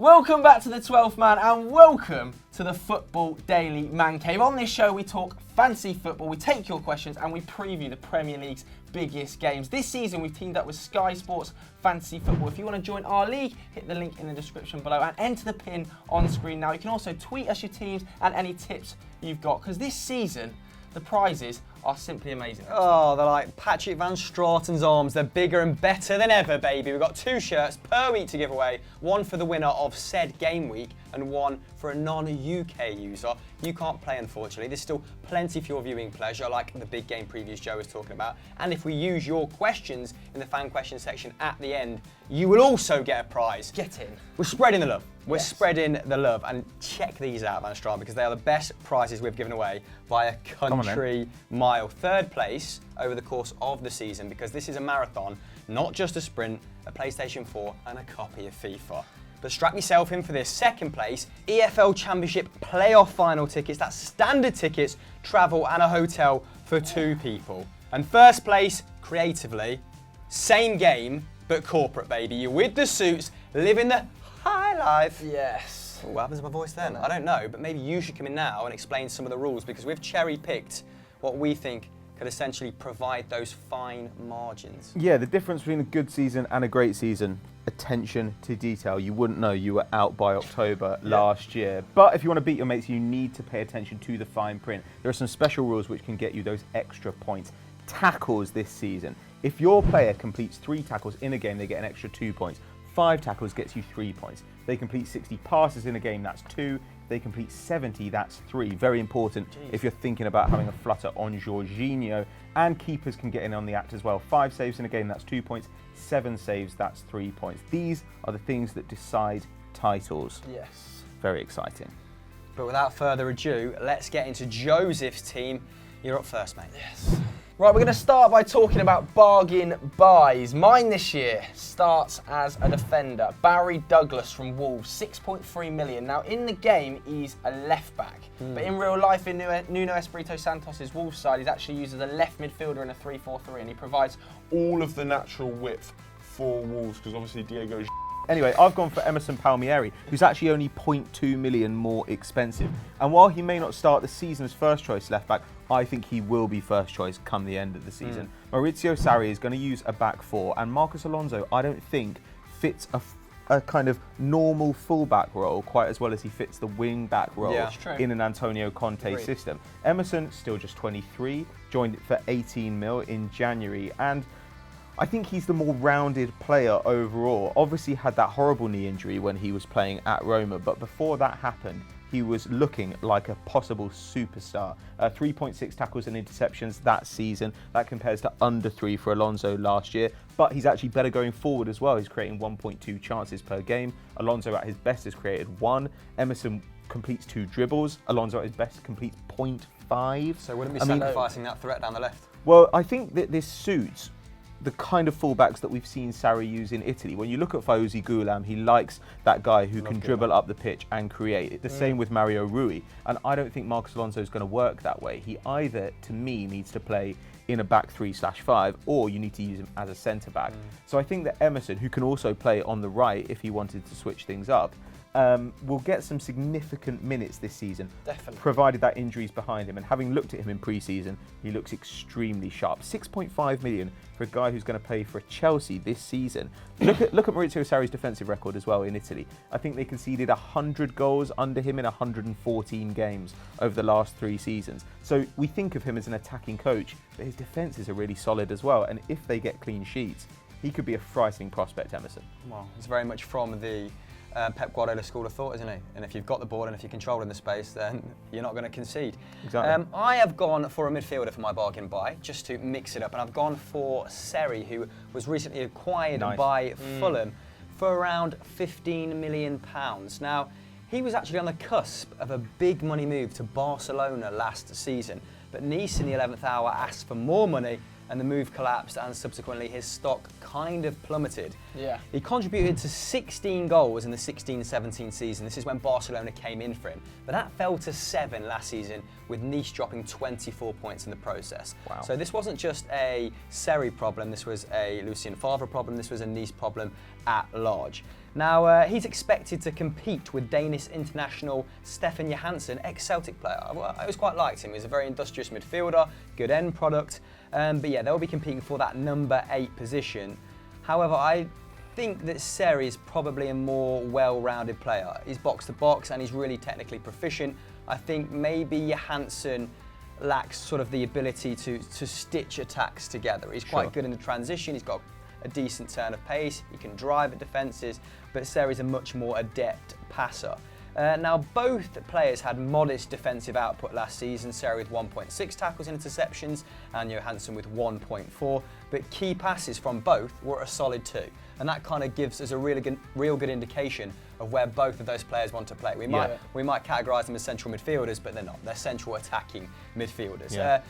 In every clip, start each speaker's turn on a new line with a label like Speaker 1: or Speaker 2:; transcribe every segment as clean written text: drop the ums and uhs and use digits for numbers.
Speaker 1: Welcome back to the 12th Man and welcome to the Football Daily Man Cave. On this show we talk fantasy football, we take your questions and we preview the Premier League's biggest games. This season we've teamed up with Sky Sports Fantasy Football. If you want to join our league, hit the link in the description below and enter the pin on screen now. You can also tweet us your teams and any tips you've got, because this season the prizes are simply amazing.
Speaker 2: Oh, they're like Patrick Van Straten's arms. They're bigger and better than ever, baby. We've got 2 shirts per week to give away. One for the winner of said game week and one for a non-UK user. You can't play, unfortunately. There's still plenty for your viewing pleasure, like the big game previews Joe was talking about. And if we use your questions in the fan question section at the end, you will also get a prize.
Speaker 1: Get in.
Speaker 2: We're spreading the love. We're spreading the love. And check these out, Van Straten, because they are the best prizes we've given away by a country mile. 3rd place over the course of the season, because this is a marathon, not just a sprint, a PlayStation 4 and a copy of FIFA. But strap yourself in for this. 2nd place, EFL Championship playoff final tickets. That's standard tickets, travel and a hotel for 2 people. And 1st place, creatively, same game, but corporate, baby. You're with the suits, living the high life.
Speaker 1: Yes.
Speaker 2: What happens to my voice then? I don't know, but maybe you should come in now and explain some of the rules, because we've cherry-picked what we think could essentially provide those fine margins.
Speaker 3: Yeah, the difference between a good season and a great season, attention to detail. You wouldn't know you were out by October last year. But if you want to beat your mates, you need to pay attention to the fine print. There are some special rules which can get you those extra points. Tackles this season. If your player completes 3 tackles in a game, they get an extra 2 points. 5 tackles gets you 3 points. They complete 60 passes in a game, that's 2. They complete 70, that's 3. Very important if you're thinking about having a flutter on Jorginho. And keepers can get in on the act as well. 5 saves in a game, that's 2 points. 7 saves, that's 3 points. These are the things that decide titles.
Speaker 1: Yes.
Speaker 3: Very exciting.
Speaker 2: But without further ado, let's get into Joseph's team. You're up first, mate.
Speaker 1: Yes. Right, we're going to start by talking about bargain buys. Mine this year starts as a defender, Barry Douglas from Wolves, 6.3 million. Now, in the game, he's a left back, but in real life, in Nuno Espirito Santos' Wolves side, he's actually used as a left midfielder in a 3-4-3, and he provides
Speaker 4: all of the natural width for Wolves, because obviously Diego's
Speaker 3: Anyway, I've gone for Emerson Palmieri, who's actually only 0.2 million more expensive. And while he may not start the season as first choice left back, I think he will be first choice come the end of the season. Maurizio Sarri is going to use a back 4, and Marcos Alonso, I don't think, fits a kind of normal fullback role quite as well as he fits the wing back role in an Antonio Conte system. Emerson, still just 23, joined it for 18 mil in January, and I think he's the more rounded player overall. Obviously had that horrible knee injury when he was playing at Roma, but before that happened, he was looking like a possible superstar. 3.6 tackles and interceptions that season. That compares to under 3 for Alonso last year, but he's actually better going forward as well. He's creating 1.2 chances per game. Alonso at his best has created 1. Emerson completes 2 dribbles. Alonso at his best completes 0.5.
Speaker 2: So wouldn't be sacrificing that threat down the left?
Speaker 3: Well, I think that this suits the kind of fullbacks that we've seen Sarri use in Italy. When you look at Fauzi Ghoulam, he likes that guy who can dribble up the pitch and create. The same with Mario Rui. And I don't think Marcos Alonso is going to work that way. He either, to me, needs to play in a back 3/5, or you need to use him as a centre back. So I think that Emerson, who can also play on the right if he wanted to switch things up, will get some significant minutes this season, provided that injury's behind him. And having looked at him in pre-season, he looks extremely sharp. 6.5 million for a guy who's going to play for Chelsea this season. Look at Maurizio Sarri's defensive record as well in Italy. I think they conceded 100 goals under him in 114 games over the last 3 seasons. So we think of him as an attacking coach, but his defences are really solid as well. And if they get clean sheets, he could be a frightening prospect, Emerson.
Speaker 2: Well, it's very much from the Pep Guardiola school of thought, isn't he? And if you've got the ball and if you're controlling the space, then you're not going to concede.
Speaker 3: Exactly.
Speaker 2: I have gone for a midfielder for my bargain buy, just to mix it up, and I've gone for Seri, who was recently acquired by Fulham for around £15 million. Now, he was actually on the cusp of a big money move to Barcelona last season, but Nice in the 11th hour asked for more money, and the move collapsed, and subsequently his stock kind of plummeted.
Speaker 1: Yeah.
Speaker 2: He contributed to 16 goals in the 16-17 season. This is when Barcelona came in for him. But that fell to 7 last season, with Nice dropping 24 points in the process.
Speaker 3: Wow.
Speaker 2: So this wasn't just a Seri problem, this was a Lucien Favre problem, this was a Nice problem at large. Now, he's expected to compete with Danish international Stefan Johansen, ex-Celtic player. I always quite liked him. He's a very industrious midfielder, good end product. But yeah, they'll be competing for that number 8 position. However, I think that Seri is probably a more well-rounded player. He's box-to-box and he's really technically proficient. I think maybe Johansen lacks sort of the ability to stitch attacks together. He's quite good in the transition. He's got a decent turn of pace. He can drive at defences, but Seri's a much more adept passer. Now, both players had modest defensive output last season, Seri with 1.6 tackles and interceptions, and Johansen with 1.4, but key passes from both were a solid 2. And that kind of gives us a real good indication of where both of those players want to play. We might categorise them as central midfielders, but they're not. They're central attacking midfielders.
Speaker 3: Yeah.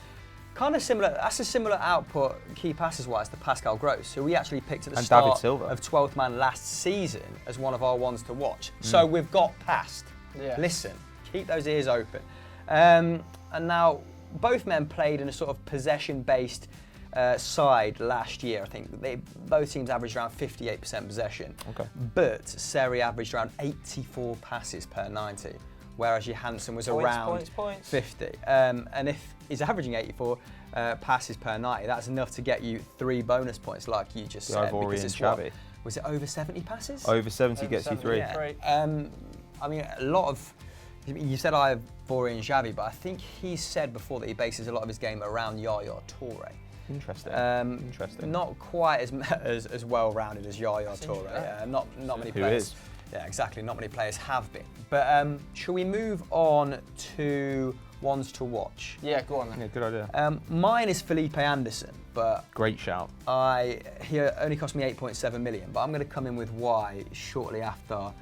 Speaker 2: Kind of similar. That's a similar output, key passes-wise, to Pascal Gross, who we actually picked at the start of 12th man last season as one of our ones to watch. So we've got past.
Speaker 1: Yeah.
Speaker 2: Listen, keep those ears open. And now, both men played in a sort of possession-based side last year. I think both teams averaged around 58% possession.
Speaker 3: Okay.
Speaker 2: But Seri averaged around 84 passes per 90. Whereas Johansen was around 50. And if he's averaging 84 passes per 90, that's enough to get you 3 bonus points, like you just said.
Speaker 3: Ivorian and Xavi.
Speaker 2: Was it over 70 passes?
Speaker 3: Over 70 gets you 3.
Speaker 2: Yeah. I mean, a lot of... You said Ivorian and Xavi, but I think he said before that he bases a lot of his game around Yaya Toure.
Speaker 3: Interesting. Interesting.
Speaker 2: Not quite as well-rounded as Yaya Toure. Not many players.
Speaker 3: Who is?
Speaker 2: Yeah, exactly. Not many players have been. But shall we move on to ones to watch?
Speaker 1: Yeah, go on then.
Speaker 3: Yeah, good idea.
Speaker 2: Mine is Felipe Anderson, but
Speaker 3: Great shout.
Speaker 2: he only cost me 8.7 million. But I'm going to come in with why shortly after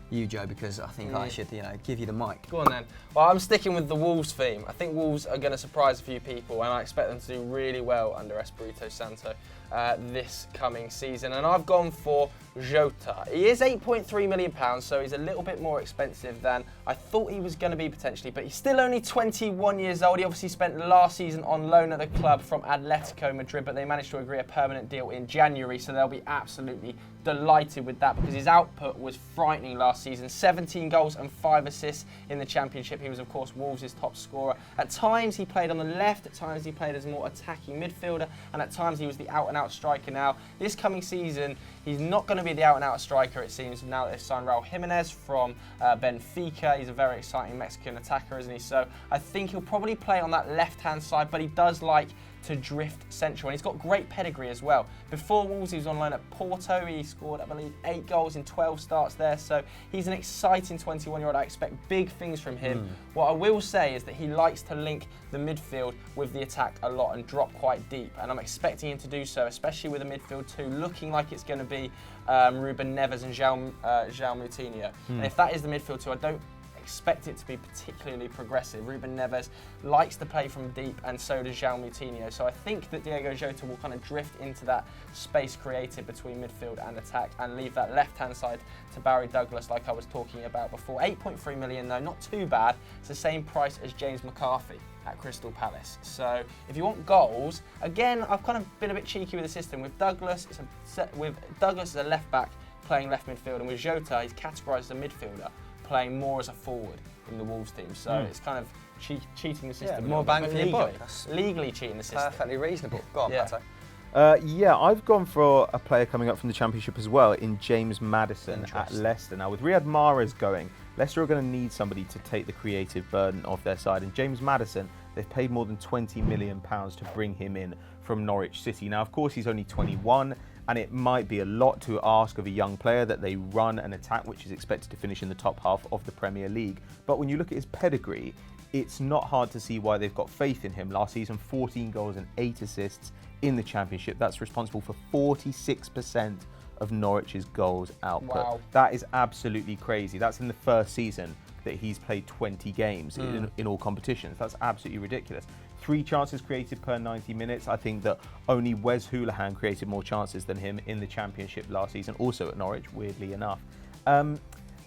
Speaker 2: you, Joe, because I think I should, give you the mic.
Speaker 1: Go on then. Well, I'm sticking with the Wolves theme. I think Wolves are going to surprise a few people, and I expect them to do really well under Espirito Santo this coming season. And I've gone for Jota. He is £8.3 million, so he's a little bit more expensive than I thought he was going to be potentially, but he's still only 21 years old. He obviously spent last season on loan at the club from Atletico Madrid, but they managed to agree a permanent deal in January, so they'll be absolutely delighted with that because his output was frightening last season. 17 goals and 5 assists in the Championship. He was, of course, Wolves' top scorer. At times, he played on the left. At times, he played as a more attacking midfielder. And at times, he was the out-and-out striker. Now, this coming season, he's not going to be the out-and-out striker, it seems, now that they've signed Raul Jimenez from Benfica. He's a very exciting Mexican attacker, isn't he? So I think he'll probably play on that left-hand side, but he does like to drift central, and he's got great pedigree as well. Before Wolves, he was on loan at Porto. He scored, I believe, 8 goals in 12 starts there, so he's an exciting 21-year-old. I expect big things from him. What I will say is that he likes to link the midfield with the attack a lot and drop quite deep, and I'm expecting him to do so, especially with the midfield too, looking like it's going to be Ruben Neves and João Moutinho. And if that is the midfield too, I don't expect it to be particularly progressive. Ruben Neves likes to play from deep, and so does João Moutinho. So I think that Diego Jota will kind of drift into that space created between midfield and attack and leave that left-hand side to Barry Douglas, like I was talking about before. 8.3 million though, not too bad. It's the same price as James McCarthy at Crystal Palace. So if you want goals, again, I've kind of been a bit cheeky with the system. With Douglas, Douglas as a left back playing left midfield, and with Jota, he's categorised as a midfielder, playing more as a forward in the Wolves team. So it's kind of cheating the system.
Speaker 2: Yeah, more bang for your buck.
Speaker 1: Legally cheating the system.
Speaker 2: Perfectly reasonable. Go on, Pato.
Speaker 3: Yeah, I've gone for a player coming up from the Championship as well in James Maddison at Leicester. Now, with Riyad Mahrez going, Leicester are going to need somebody to take the creative burden off their side. And James Maddison, they've paid more than £20 million to bring him in from Norwich City. Now, of course, he's only 21, and it might be a lot to ask of a young player that they run an attack which is expected to finish in the top half of the Premier League. But when you look at his pedigree, it's not hard to see why they've got faith in him. Last season, 14 goals and 8 assists in the Championship. That's responsible for 46% of Norwich's goals output.
Speaker 1: Wow.
Speaker 3: That is absolutely crazy. That's in the first season that he's played 20 games in all competitions. That's absolutely ridiculous. 3 chances created per 90 minutes. I think that only Wes Hoolahan created more chances than him in the Championship last season, also at Norwich, weirdly enough.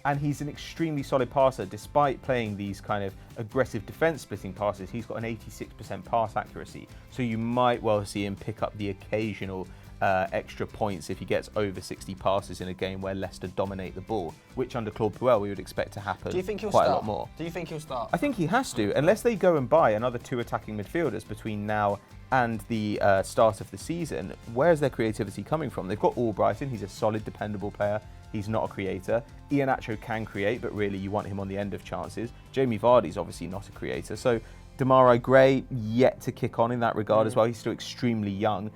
Speaker 3: And he's an extremely solid passer. Despite playing these kind of aggressive defence-splitting passes, he's got an 86% pass accuracy. So you might well see him pick up the occasional extra points if he gets over 60 passes in a game where Leicester dominate the ball, which under Claude Puel we would expect to happen
Speaker 1: Do you think he'll
Speaker 3: quite
Speaker 1: start?
Speaker 3: a lot more.
Speaker 1: Do you think he'll start?
Speaker 3: I think he has to, unless they go and buy another 2 attacking midfielders between now and the start of the season. Where's their creativity coming from? They've got Albrighton, he's a solid, dependable player. He's not a creator. Iheanacho can create, but really you want him on the end of chances. Jamie Vardy's obviously not a creator. So Demarai Gray yet to kick on in that regard as well. He's still extremely young.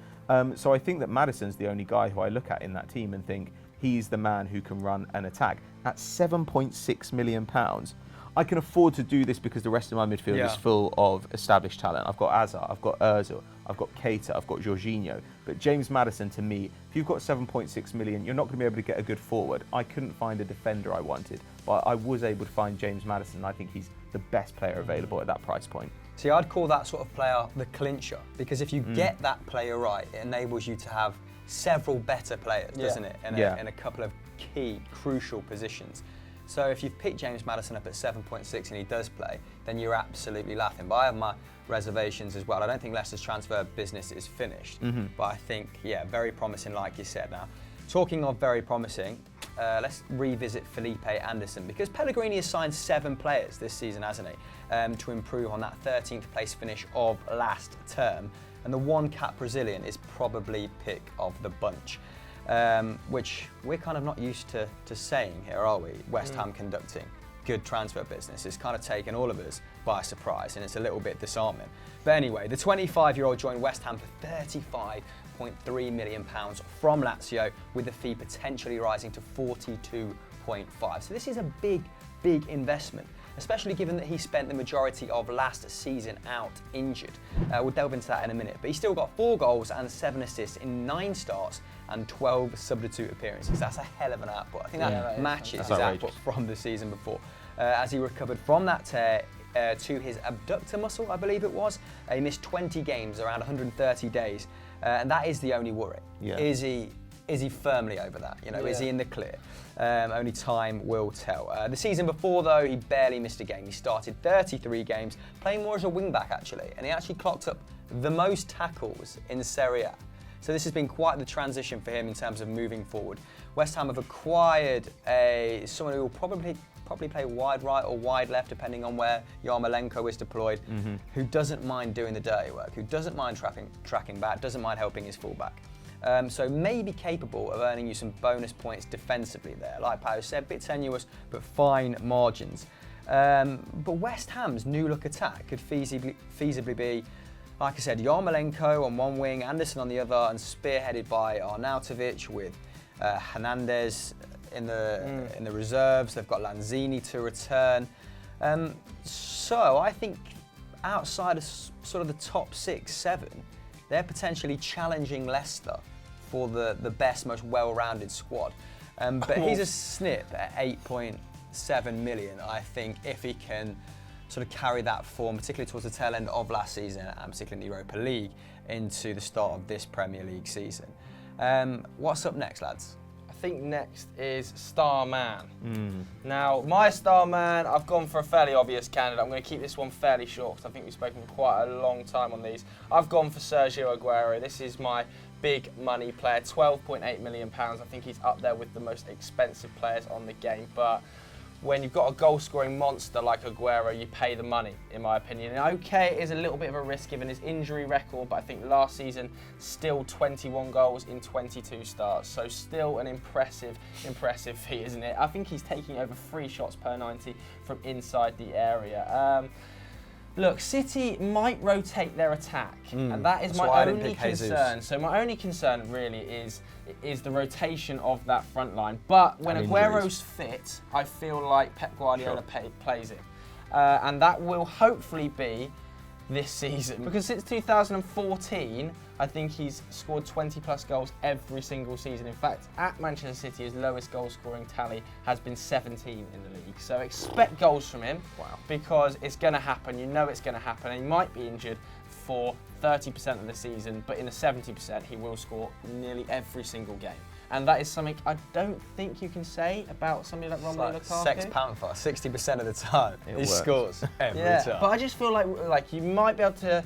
Speaker 3: So I think that Maddison's the only guy who I look at in that team and think he's the man who can run an attack. At £7.6 million, I can afford to do this because the rest of my midfield is full of established talent. I've got Azar, I've got Ozil, I've got Keita, I've got Jorginho. But James Maddison, to me, if you've got 7.6 million, you're not going to be able to get a good forward. I couldn't find a defender I wanted, but I was able to find James Maddison. I think he's the best player available at that price point.
Speaker 2: See, I'd call that sort of player the clincher, because if you get that player right, it enables you to have several better players, doesn't it? In a couple of key, crucial positions. So if you've picked James Maddison up at 7.6 and he does play, then you're absolutely laughing. But I have my reservations as well. I don't think Leicester's transfer business is finished, but I think, very promising, like you said. Now, talking of very promising, let's revisit Felipe Anderson, because Pellegrini has signed 7 players this season, hasn't he, to improve on that 13th place finish of last term. And the one-cap Brazilian is probably pick of the bunch. Which we're kind of not used to saying here, are we? West Ham conducting good transfer business. It's kind of taken all of us by surprise, and it's a little bit disarming. But anyway, the 25-year-old joined West Ham for £35.3 million from Lazio, with the fee potentially rising to 42.5. So this is a big investment, especially given that he spent the majority of last season out injured. We'll delve into that in a minute, but he still got 4 goals and 7 assists in 9 starts and 12 substitute appearances. That's a hell of an output. I think that matches his output from the season before, as he recovered from that tear to his abductor muscle, I believe it was. He missed 20 games, around 130 days, and that is the only worry.
Speaker 3: Yeah.
Speaker 2: Is he firmly over that? Is he in the clear? Only time will tell. The season before, though, he barely missed a game. He started 33 games, playing more as a wing-back, actually, and he actually clocked up the most tackles in Serie A. So this has been quite the transition for him in terms of moving forward. West Ham have acquired someone who will probably play wide right or wide left, depending on where Yarmolenko is deployed, who doesn't mind doing the dirty work, who doesn't mind tracking back, doesn't mind helping his fullback. So may be capable of earning you some bonus points defensively there. Like Pao said, a bit tenuous, but fine margins. But West Ham's new look attack could feasibly be, like I said, Yarmolenko on one wing, Anderson on the other, and spearheaded by Arnautovic with Hernandez in the reserves. They've got Lanzini to return. So I think outside of sort of the top 6, 7, they're potentially challenging Leicester for the best, most well-rounded squad. But he's a snip at 8.7 million, I think, if he can sort of carry that form, particularly towards the tail end of last season, and particularly in the Europa League, into the start of this Premier League season. What's up next, lads?
Speaker 1: I think next is Star Man. Now, my Star Man, I've gone for a fairly obvious candidate. I'm going to keep this one fairly short because I think we've spoken for quite a long time on these. I've gone for Sergio Aguero. This is my big money player, £12.8 million. I think he's up there with the most expensive players on the game. But when you've got a goal-scoring monster like Aguero, you pay the money, in my opinion. And okay, it is a little bit of a risk given his injury record, but I think last season, still 21 goals in 22 starts. So still an impressive feat, isn't it? I think he's taking over 3 shots per 90 from inside the area. Look, City might rotate their attack, and that is my only concern. So my only concern really is the rotation of that front line. But when Aguero's fit, I feel like Pep Guardiola plays him. And that will hopefully be this season. Because since 2014, I think he's scored 20 plus goals every single season. In fact, at Manchester City, his lowest goal scoring tally has been 17 in the league. So expect goals from him, because it's going to happen. You know it's going to happen. And he might be injured for 30% of the season, but in the 70%, he will score nearly every single game. And that is something I don't think you can say about somebody like Romelu Lukaku.
Speaker 2: Sex Panther, 60% of the time, he scores every time.
Speaker 1: But I just feel like you might be able to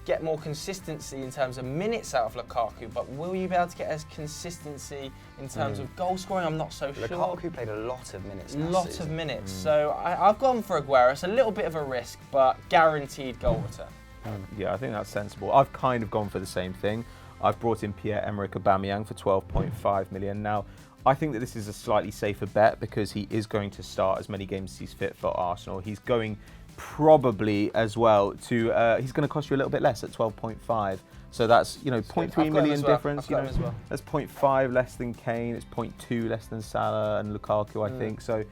Speaker 1: get more consistency in terms of minutes out of Lukaku, but will you be able to get as consistency in terms of goal scoring? I'm not so sure.
Speaker 2: Lukaku played a lot of minutes last
Speaker 1: Lot
Speaker 2: season.
Speaker 1: of minutes. So I've gone for Aguero. It's a little bit of a risk, but guaranteed goal return.
Speaker 3: Yeah, I think that's sensible. I've kind of gone for the same thing. I've brought in Pierre-Emerick Aubameyang for 12.5 million. Now, I think that this is a slightly safer bet because he is going to start as many games as he's fit for Arsenal. He's going probably as well to, he's going to cost you a little bit less at 12.5. So that's, 0.3 million difference. That's 0.5 less than Kane. It's 0.2 less than Salah and Lukaku, I think. So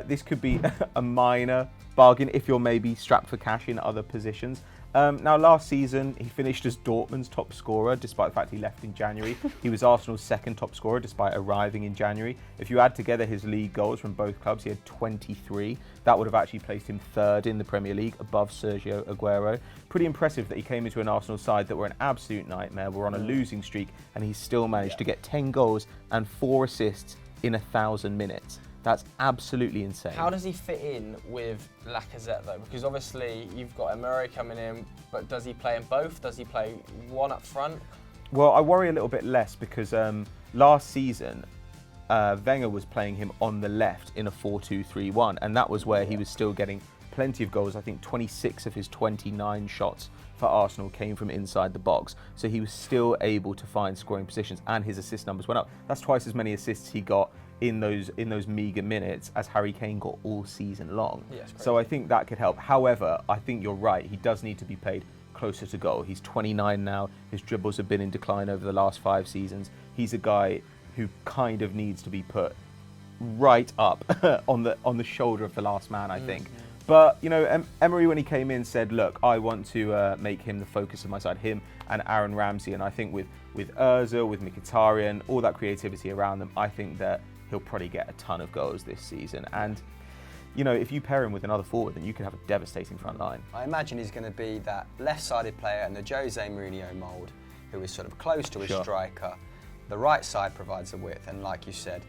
Speaker 3: this could be a minor bargain if you're maybe strapped for cash in other positions. Now, last season, he finished as Dortmund's top scorer, despite the fact he left in January. He was Arsenal's second top scorer, despite arriving in January. If you add together his league goals from both clubs, he had 23. That would have actually placed him third in the Premier League, above Sergio Aguero. Pretty impressive that he came into an Arsenal side that were an absolute nightmare, were on a losing streak, and he still managed to get 10 goals and 4 assists in 1,000 minutes. That's absolutely insane.
Speaker 1: How does he fit in with Lacazette, though? Because obviously you've got Emery coming in, but does he play in both? Does he play one up front?
Speaker 3: Well, I worry a little bit less because last season, Wenger was playing him on the left in a 4-2-3-1, and that was where he was still getting plenty of goals. I think 26 of his 29 shots for Arsenal came from inside the box. So he was still able to find scoring positions, and his assist numbers went up. That's twice as many assists he got in those meagre minutes as Harry Kane got all season long. So I think that could help. However, I think you're right. He does need to be played closer to goal. He's 29 now. His dribbles have been in decline over the last 5 seasons. He's a guy who kind of needs to be put right up on the shoulder of the last man, I think. But, Emery, when he came in, said, look, I want to make him the focus of my side, him and Aaron Ramsey. And I think with Ozil, with Mkhitaryan, all that creativity around them, I think that he'll probably get a ton of goals this season. And, if you pair him with another forward, then you can have a devastating front line.
Speaker 2: I imagine he's going to be that left-sided player in the Jose Mourinho mould, who is sort of close to a striker. The right side provides the width, and like you said,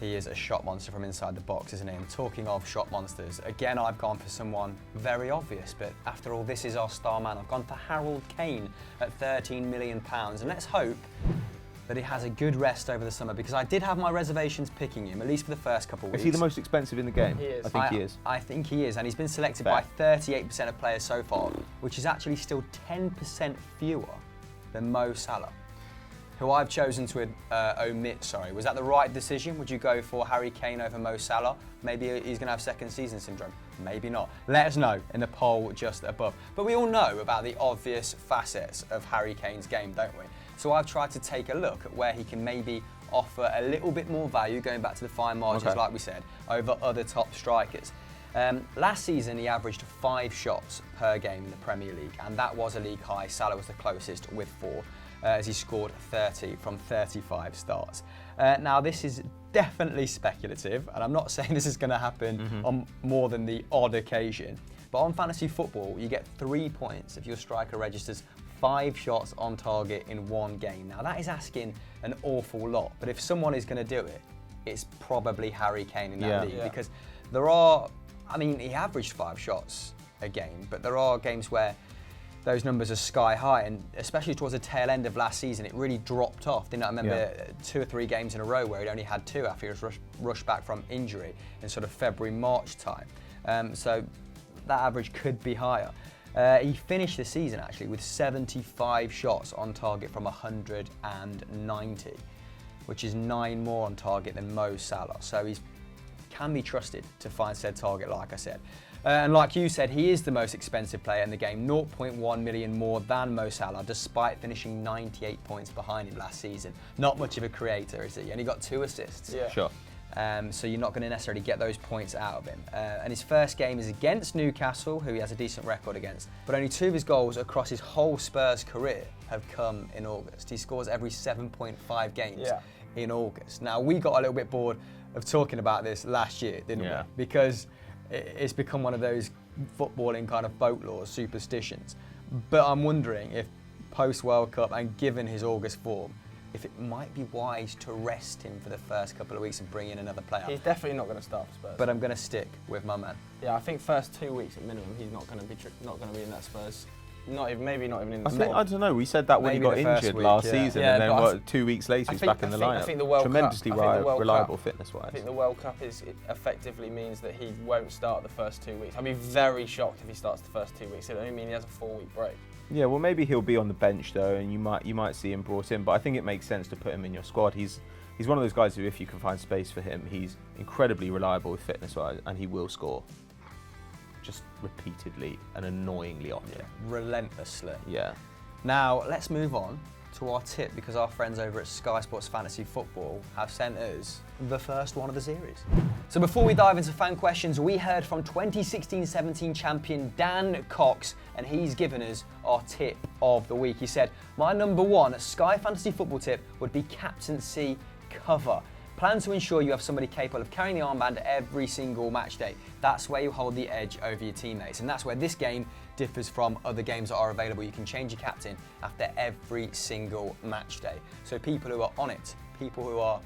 Speaker 2: he is a shot monster from inside the box, isn't he? And talking of shot monsters, again, I've gone for someone very obvious, but after all, this is our star man. I've gone for Harold Kane at £13 million, and let's hope that he has a good rest over the summer, because I did have my reservations picking him, at least for the first couple of weeks.
Speaker 3: Is he the most expensive in the game?
Speaker 1: He is.
Speaker 3: I think he is.
Speaker 2: I think he is, and he's been selected by 38% of players so far, which is actually still 10% fewer than Mo Salah, who I've chosen to omit. Sorry, was that the right decision? Would you go for Harry Kane over Mo Salah? Maybe he's going to have second season syndrome. Maybe not. Let us know in the poll just above. But we all know about the obvious facets of Harry Kane's game, don't we? So I've tried to take a look at where he can maybe offer a little bit more value, going back to the fine margins, like we said, over other top strikers. Last season, he averaged 5 shots per game in the Premier League, and that was a league high. Salah was the closest with 4. As he scored 30 from 35 starts. Now, this is definitely speculative, and I'm not saying this is going to happen on more than the odd occasion, but on fantasy football, you get 3 points if your striker registers 5 shots on target in one game. Now, that is asking an awful lot, but if someone is going to do it, it's probably Harry Kane in that league, because there are, he averaged 5 shots a game, but there are games where those numbers are sky high, and especially towards the tail end of last season, it really dropped off. Didn't I remember 2 or 3 games in a row where he'd only had 2 after he was rushed back from injury in sort of February, March time. So that average could be higher. He finished the season actually with 75 shots on target from 190, which is 9 more on target than Mo Salah. So he can be trusted to find said target, like I said. And like you said, he is the most expensive player in the game, 0.1 million more than Mo Salah, despite finishing 98 points behind him last season. Not much of a creator, is he? He only got 2 assists.
Speaker 3: Sure.
Speaker 2: So you're not going to necessarily get those points out of him. And his first game is against Newcastle, who he has a decent record against. But only 2 of his goals across his whole Spurs career have come in August. He scores every 7.5 games in August. Now, we got a little bit bored of talking about this last year, didn't we? Because it's become one of those footballing kind of folklore, superstitions. But I'm wondering if post-World Cup, and given his August form, if it might be wise to rest him for the first couple of weeks and bring in another player.
Speaker 1: He's definitely not going to start for Spurs.
Speaker 2: But I'm going to stick with my man.
Speaker 1: Yeah, I think first 2 weeks at minimum, he's not going to be in that Spurs maybe not even in the
Speaker 3: I don't know. We said that when he
Speaker 2: Maybe
Speaker 3: got
Speaker 2: the first
Speaker 3: injured
Speaker 2: week,
Speaker 3: last
Speaker 2: yeah.
Speaker 3: season,
Speaker 1: Yeah,
Speaker 3: and then
Speaker 1: but
Speaker 3: 2 weeks later he's back in the lineup.
Speaker 1: I think the World
Speaker 3: Tremendously
Speaker 1: Cup, I think the World
Speaker 3: reliable
Speaker 1: Cup,
Speaker 3: fitness-wise.
Speaker 1: I think the World Cup effectively means that he won't start the first 2 weeks. I'd be very shocked if he starts the first 2 weeks. It only mean he has a 4-week break.
Speaker 3: Yeah, well, maybe he'll be on the bench though, and you might see him brought in. But I think it makes sense to put him in your squad. He's one of those guys who, if you can find space for him, he's incredibly reliable with fitness-wise, and he will score. Just repeatedly and annoyingly often.
Speaker 2: Yeah, relentlessly.
Speaker 3: Yeah.
Speaker 2: Now, let's move on to our tip, because our friends over at Sky Sports Fantasy Football have sent us the first one of the series. So before we dive into fan questions, we heard from 2016-17 champion Dan Cox, and he's given us our tip of the week. He said, my number one Sky Fantasy Football tip would be captaincy cover. Plan to ensure you have somebody capable of carrying the armband every single match day. That's where you hold the edge over your teammates, and that's where this game differs from other games that are available. You can change your captain after every single match day. So people who are on it, people who are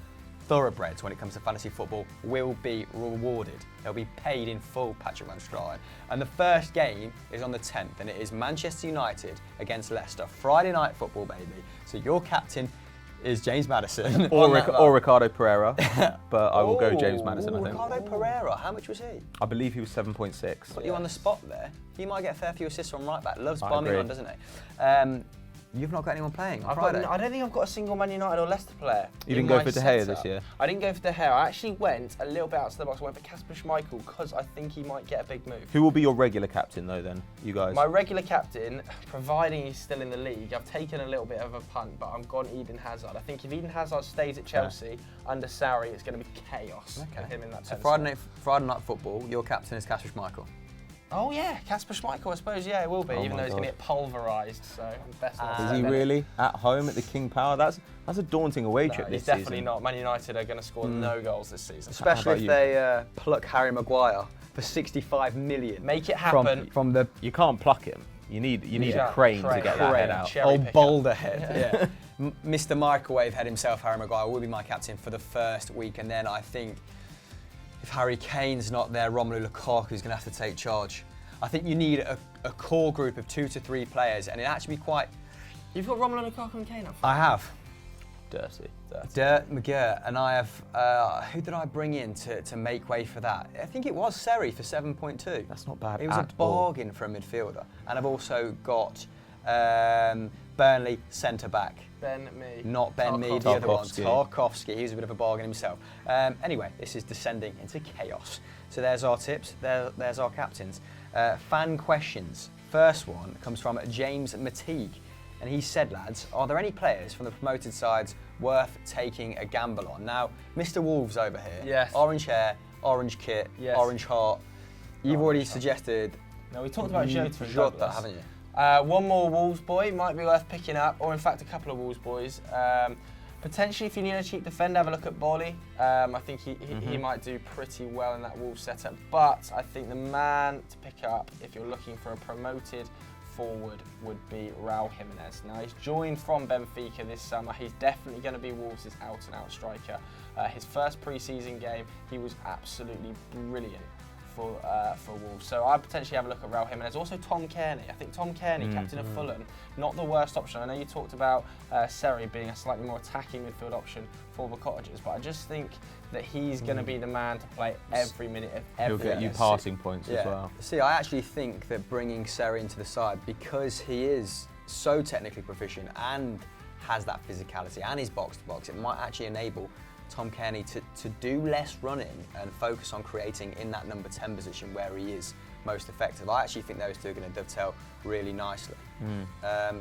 Speaker 2: thoroughbreds when it comes to fantasy football, will be rewarded. They'll be paid in full, Patrick Van Straaten. And the first game is on the 10th, and it is Manchester United against Leicester. Friday night football, baby. So your captain is James Maddison.
Speaker 3: or Ricardo Pereira, but I will go James Maddison, I think.
Speaker 2: Ricardo Pereira, how much was he?
Speaker 3: I believe he was 7.6.
Speaker 2: Put you on the spot there. He might get a fair few assists from right back. Loves
Speaker 3: I
Speaker 2: bombing
Speaker 3: agree.
Speaker 2: on, doesn't he? You've not got anyone playing on Friday.
Speaker 1: I don't think I've got a single Man United or Leicester player.
Speaker 3: You
Speaker 1: in
Speaker 3: didn't go
Speaker 1: my
Speaker 3: for De Gea
Speaker 1: setup.
Speaker 3: this year?
Speaker 1: I didn't go for De Gea. I actually went a little bit out of the box. I went for Kasper Schmeichel because I think he might get a big move.
Speaker 3: Who will be your regular captain though then, you guys?
Speaker 1: My regular captain, providing he's still in the league, I've taken a little bit of a punt, but I'm gone Eden Hazard. I think if Eden Hazard stays at Chelsea under Sarri, it's going to be chaos with him in that
Speaker 2: So
Speaker 1: 10
Speaker 2: Friday night football, your captain is Kasper Schmeichel.
Speaker 1: Oh yeah, Kasper Schmeichel, I suppose, yeah, it will be,
Speaker 3: Oh
Speaker 1: even
Speaker 3: my
Speaker 1: though he's going to
Speaker 3: God.
Speaker 1: get pulverised, so best not to
Speaker 3: Is
Speaker 1: say
Speaker 3: he
Speaker 1: that.
Speaker 3: really at home at the King Power? That's a daunting away
Speaker 1: No,
Speaker 3: trip
Speaker 1: he's
Speaker 3: this
Speaker 1: definitely
Speaker 3: season.
Speaker 1: not. Man United are going to score no goals this season.
Speaker 2: Especially
Speaker 3: about
Speaker 2: if
Speaker 3: you?
Speaker 2: they pluck Harry Maguire for 65 million.
Speaker 1: Make it happen.
Speaker 2: From the
Speaker 3: You can't pluck him. You need
Speaker 1: Yeah,
Speaker 3: a crane to
Speaker 1: crane.
Speaker 3: get that head
Speaker 1: Crane.
Speaker 3: out.
Speaker 1: Cherry
Speaker 2: old
Speaker 1: picker.
Speaker 2: boulder head. Yeah. Mr. Microwave head himself, Harry Maguire, will be my captain for the first week, and then I think if Harry Kane's not there, Romelu Lukaku's going to have to take charge. I think you need a core group of 2 to 3 players, and it actually be quite.
Speaker 1: You've got Romelu Lukaku and Kane up.
Speaker 2: I have.
Speaker 3: Dirty.
Speaker 2: Dirt McGirt, and I have. Who did I bring in to make way for that? I think it was Seri for 7.2.
Speaker 3: That's not bad
Speaker 2: It was a
Speaker 3: at all.
Speaker 2: bargain for a midfielder, and I've also got Burnley centre back.
Speaker 1: Ben Mee.
Speaker 2: Not Ben Mee, the other one,
Speaker 3: Tarkowski.
Speaker 2: Tarkowski. He was a bit of a bargain himself. Anyway, this is descending into chaos. So there's our tips, there's our captains. Fan questions. First one comes from James Mateague. And he said, lads, are there any players from the promoted sides worth taking a gamble on? Now, Mr. Wolves over here,
Speaker 1: Yes.
Speaker 2: orange hair, orange kit,
Speaker 1: Yes.
Speaker 2: orange heart. You've already suggested
Speaker 1: No, we talked about Jota and
Speaker 2: Jota,
Speaker 1: Douglas.
Speaker 2: haven't you?
Speaker 1: One more Wolves boy might be worth picking up, or in fact a couple of Wolves boys. Potentially, if you need a cheap defender, have a look at Bolly. I think he might do pretty well in that Wolves setup. But I think the man to pick up, if you're looking for a promoted forward, would be Raul Jimenez. Now, he's joined from Benfica this summer. He's definitely going to be Wolves' out-and-out striker. His first pre-season game, he was absolutely brilliant for Wolves. So I'd potentially have a look at Raul Jimenez. Also Tom Kearney. I think Tom Kearney, captain of Fulham, not the worst option. I know you talked about Seri being a slightly more attacking midfield option for the Cottagers, but I just think that he's going to be the man to play every minute of every
Speaker 3: He'll get you
Speaker 1: game.
Speaker 3: passing points as well.
Speaker 2: See, I actually think that bringing Seri into the side, because he is so technically proficient and has that physicality and his box-to-box, it might actually enable Tom Kearney to do less running and focus on creating in that number 10 position where he is most effective. I actually think those two are going to dovetail really nicely.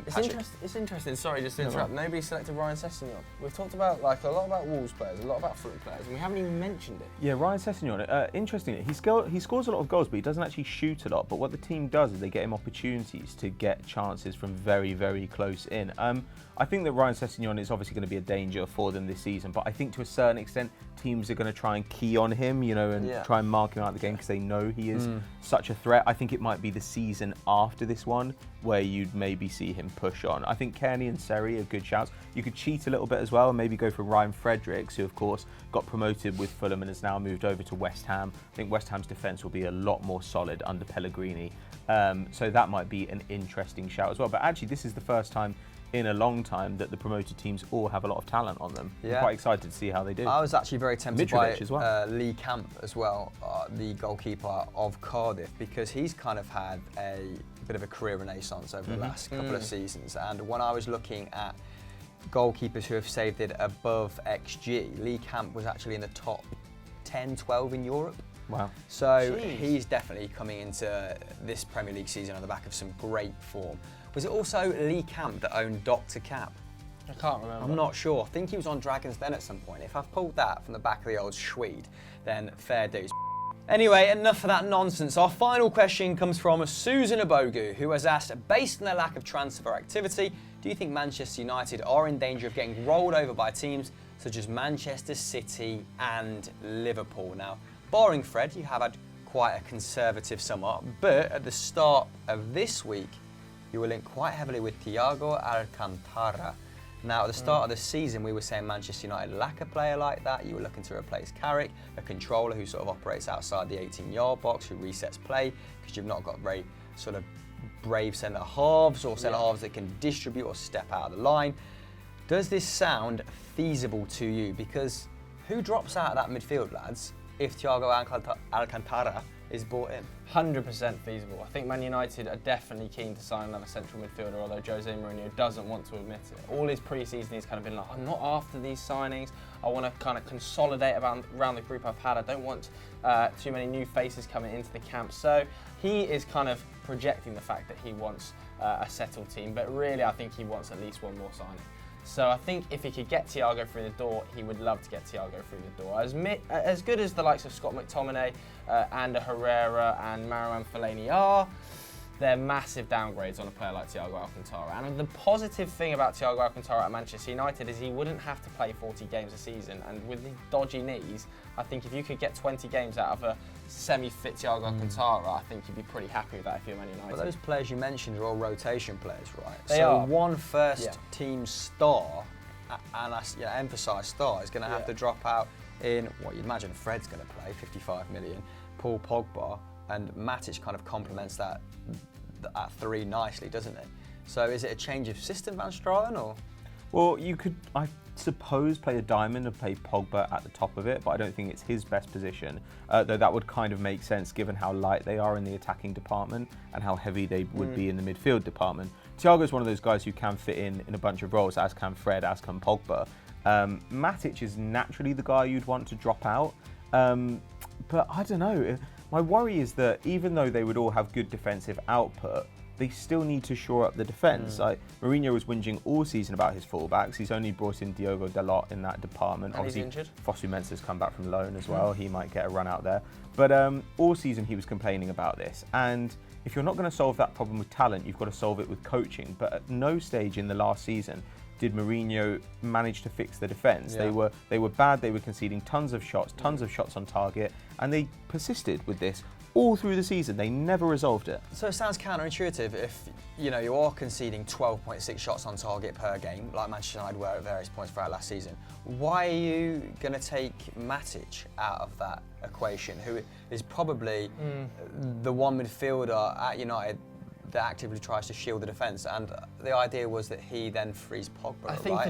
Speaker 1: It's interesting. Sorry, just to interrupt. Nobody selected Ryan Sessegnon. We've talked about a lot about Wolves players, a lot about Fulham players, and we haven't even mentioned it.
Speaker 3: Yeah, Ryan Sessegnon, interestingly, he scores a lot of goals, but he doesn't actually shoot a lot. But what the team does is they get him opportunities to get chances from very, very close in. I think that Ryan Sessegnon is obviously going to be a danger for them this season, but I think to a certain extent, teams are going to try and key on him, and try and mark him out of the game because they know he is such a threat. I think it might be the season after this one where you you'd maybe see him push on. I think Kearney and Seri are good shouts. You could cheat a little bit as well and maybe go for Ryan Fredericks, who of course got promoted with Fulham and has now moved over to West Ham. I think West Ham's defence will be a lot more solid under Pellegrini. So that might be an interesting shout as well. But actually, this is the first time in a long time that the promoted teams all have a lot of talent on them. I'm quite excited to see how they do.
Speaker 2: I was actually very tempted
Speaker 3: Mitrovic
Speaker 2: by
Speaker 3: as well.
Speaker 2: Lee Camp as well, the goalkeeper of Cardiff, because he's kind of had a bit of a career renaissance over the last couple of seasons. And when I was looking at goalkeepers who have saved it above XG, Lee Camp was actually in the top 10, 12 in Europe.
Speaker 3: Wow.
Speaker 2: So he's definitely coming into this Premier League season on the back of some great form. Was it also Lee Camp that owned Dr. Cap?
Speaker 1: I can't remember.
Speaker 2: I'm not sure. I think he was on Dragon's Den at some point. If I've pulled that from the back of the old Swede, then fair dues. Anyway, enough of that nonsense. Our final question comes from Susan Abogu, who has asked, based on the lack of transfer activity, do you think Manchester United are in danger of getting rolled over by teams such as Manchester City and Liverpool? Now, barring Fred, you have had quite a conservative summer, but at the start of this week, you were linked quite heavily with Thiago Alcantara. Now, at the start of the season, we were saying Manchester United lack a player like that. You were looking to replace Carrick, a controller who sort of operates outside the 18-yard box, who resets play, because you've not got very sort of brave centre-halves or centre-halves that can distribute or step out of the line. Does this sound feasible to you? Because who drops out of that midfield, lads, if Thiago Alcantara is brought in?
Speaker 1: 100% feasible. I think Man United are definitely keen to sign another central midfielder, although Jose Mourinho doesn't want to admit it. All his pre-season he's kind of been like, I'm not after these signings. I want to kind of consolidate around the group I've had. I don't want too many new faces coming into the camp. So he is kind of projecting the fact that he wants a settled team, but really I think he wants at least one more signing. So I think if he could get Thiago through the door, he would love to get Thiago through the door. As good as the likes of Scott McTominay, Ander Herrera and Marouane Fellaini are, they're massive downgrades on a player like Thiago Alcantara. And the positive thing about Thiago Alcantara at Manchester United is he wouldn't have to play 40 games a season. And with the dodgy knees, I think if you could get 20 games out of a semi-fit Thiago Alcantara, I think you'd be pretty happy with that if you're Man United.
Speaker 2: But those players you mentioned are all rotation players, right?
Speaker 1: They
Speaker 2: so
Speaker 1: are.
Speaker 2: One first-team star, and I emphasise star, is going to have to drop out in what you'd imagine Fred's going to play, 55 million, Paul Pogba, and Matic kind of complements that three nicely, doesn't it? So is it a change of system, Van Straaten, or?
Speaker 3: Well, you could, I suppose, play a diamond and play Pogba at the top of it, but I don't think it's his best position, though that would kind of make sense given how light they are in the attacking department and how heavy they would be in the midfield department. Thiago's one of those guys who can fit in a bunch of roles, as can Fred, as can Pogba. Matic is naturally the guy you'd want to drop out, but I don't know. My worry is that even though they would all have good defensive output, they still need to shore up the defence. Like Mourinho was whinging all season about his fullbacks. He's only brought in Diogo Dalot in that department.
Speaker 1: And
Speaker 3: obviously,
Speaker 1: he's injured.
Speaker 3: Fosu Mensah's come back from loan as well. He might get a run out there. But all season he was complaining about this. And if you're not going to solve that problem with talent, you've got to solve it with coaching. But at no stage in the last season did Mourinho manage to fix the defence. They were bad. They were conceding tons of shots on target, and they persisted with this all through the season. They never resolved it.
Speaker 2: So it sounds counterintuitive if you are conceding 12.6 shots on target per game, like Manchester United were at various points throughout last season. Why are you going to take Matic out of that equation, who is probably the one midfielder at United that actively tries to shield the defence, and the idea was that he then frees Pogba,
Speaker 1: I think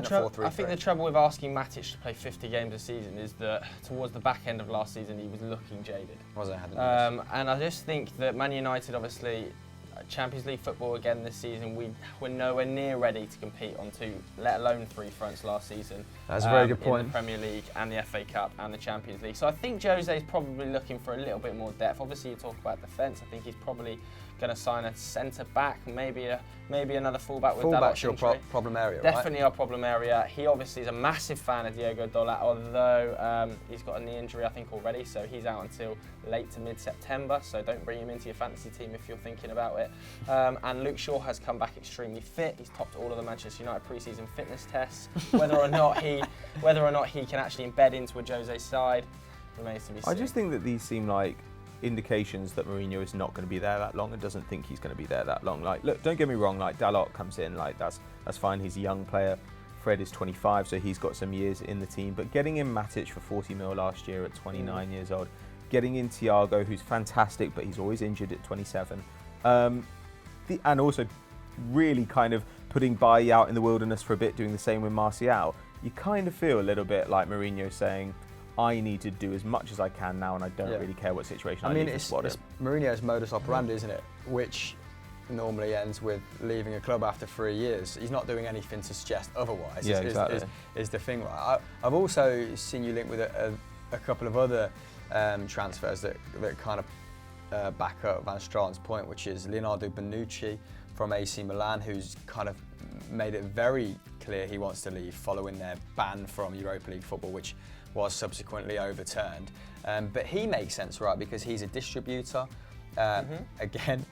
Speaker 1: the trouble with asking Matic to play 50 games a season is that towards the back end of last season he was looking jaded. And I just think that Man United, obviously, Champions League football again this season, we were nowhere near ready to compete on two, let alone three fronts last season.
Speaker 2: That's a very good point.
Speaker 1: In the Premier League and the FA Cup and the Champions League. So I think Jose's probably looking for a little bit more depth. Obviously, you talk about defence. I think he's probably going to sign a centre back, maybe another fullback with that.
Speaker 2: Fullback's your problem area,
Speaker 1: Definitely our problem area. He obviously is a massive fan of Diogo Dalot, although he's got a knee injury, I think, already, so he's out until late to mid-September, so don't bring him into your fantasy team if you're thinking about it. And Luke Shaw has come back extremely fit. He's topped all of the Manchester United pre-season fitness tests. Whether or not he can actually embed into a Jose side remains to be seen.
Speaker 3: I just think that these seem like indications that Mourinho is not going to be there that long and doesn't think he's going to be there that long. Like, look, don't get me wrong, like Dalot comes in, like that's fine. He's a young player. Fred is 25, so he's got some years in the team. But getting in Matic for 40 mil last year at 29 years old, getting in Thiago, who's fantastic, but he's always injured at 27, and also really kind of putting Bailly out in the wilderness for a bit, doing the same with Martial. You kind of feel a little bit like Mourinho saying, I need to do as much as I can now, and I don't really care what situation I leave the squad in.
Speaker 2: It's Mourinho's modus operandi, isn't it? Which normally ends with leaving a club after 3 years. He's not doing anything to suggest otherwise.
Speaker 3: Yeah, exactly.
Speaker 2: Is the thing. I've also seen you link with a couple of other transfers that kind of back up Van Straten's point, which is Leonardo Bonucci from AC Milan, who's kind of made it very clear he wants to leave following their ban from Europa League football, which was subsequently overturned. But he makes sense, right, because he's a distributor. Again,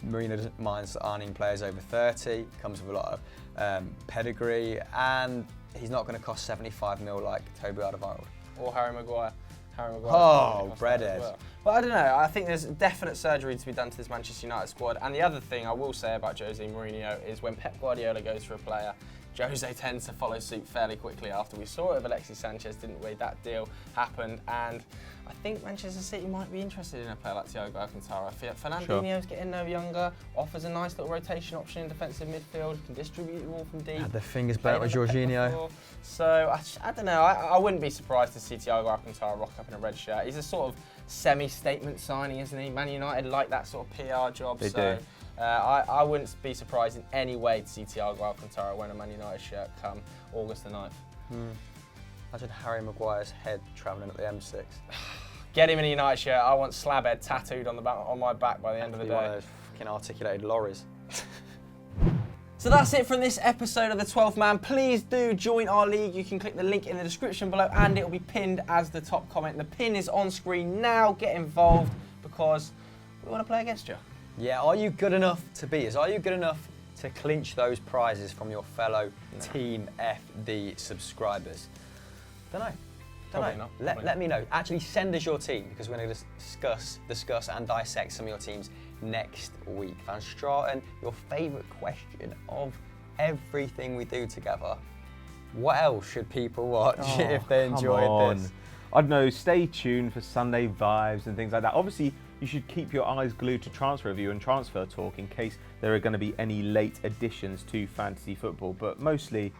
Speaker 2: Mourinho doesn't mind earning players over 30, comes with a lot of pedigree, and he's not going to cost 75 mil like Toby Alderweireld.
Speaker 1: Or Harry Maguire.
Speaker 2: Oh, breadhead.
Speaker 1: Well, I don't know. I think there's definite surgery to be done to this Manchester United squad. And the other thing I will say about Jose Mourinho is when Pep Guardiola goes for a player, Jose tends to follow suit fairly quickly after. We saw it with Alexis Sanchez, didn't we? That deal happened, and I think Manchester City might be interested in a player like Thiago Alcantara. Fernandinho's getting no younger, offers a nice little rotation option in defensive midfield, can distribute the ball from deep.
Speaker 2: Had the fingers burnt with Jorginho.
Speaker 1: So I don't know. I wouldn't be surprised to see Thiago Alcantara rock up in a red shirt. He's a sort of semi-statement signing, isn't he? Man United like that sort of PR job.
Speaker 3: They do.
Speaker 1: I wouldn't be surprised in any way to see Thiago Alcantara wearing a Man United shirt come August the 9th.
Speaker 2: Imagine Harry Maguire's head travelling up the M6.
Speaker 1: Get him in a United shirt. I want Slabhead tattooed on my back by the end of the day.
Speaker 2: One of those fucking articulated lorries.
Speaker 1: So that's it from this episode of The 12th Man. Please do join our league. You can click the link in the description below and it will be pinned as the top comment. The pin is on screen now. Get involved because we want to play against you.
Speaker 2: Yeah, are you good enough to beat us? Are you good enough to clinch those prizes from your fellow Team FD subscribers? Don't know.
Speaker 1: Probably not.
Speaker 2: Let me know. Actually, send us your team because we're going to discuss and dissect some of your teams next week. Van Straten, your favourite question of everything we do together. What else should people watch if they enjoyed this?
Speaker 3: I don't know, stay tuned for Sunday vibes and things like that. Obviously, you should keep your eyes glued to Transfer Review and Transfer Talk in case there are going to be any late additions to fantasy football. But mostly,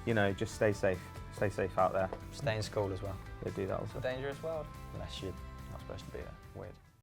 Speaker 3: you know, just stay safe. Stay safe out there.
Speaker 2: Stay in school as well.
Speaker 3: They do that also.
Speaker 1: Dangerous world.
Speaker 2: Unless you're not supposed to be there. Weird.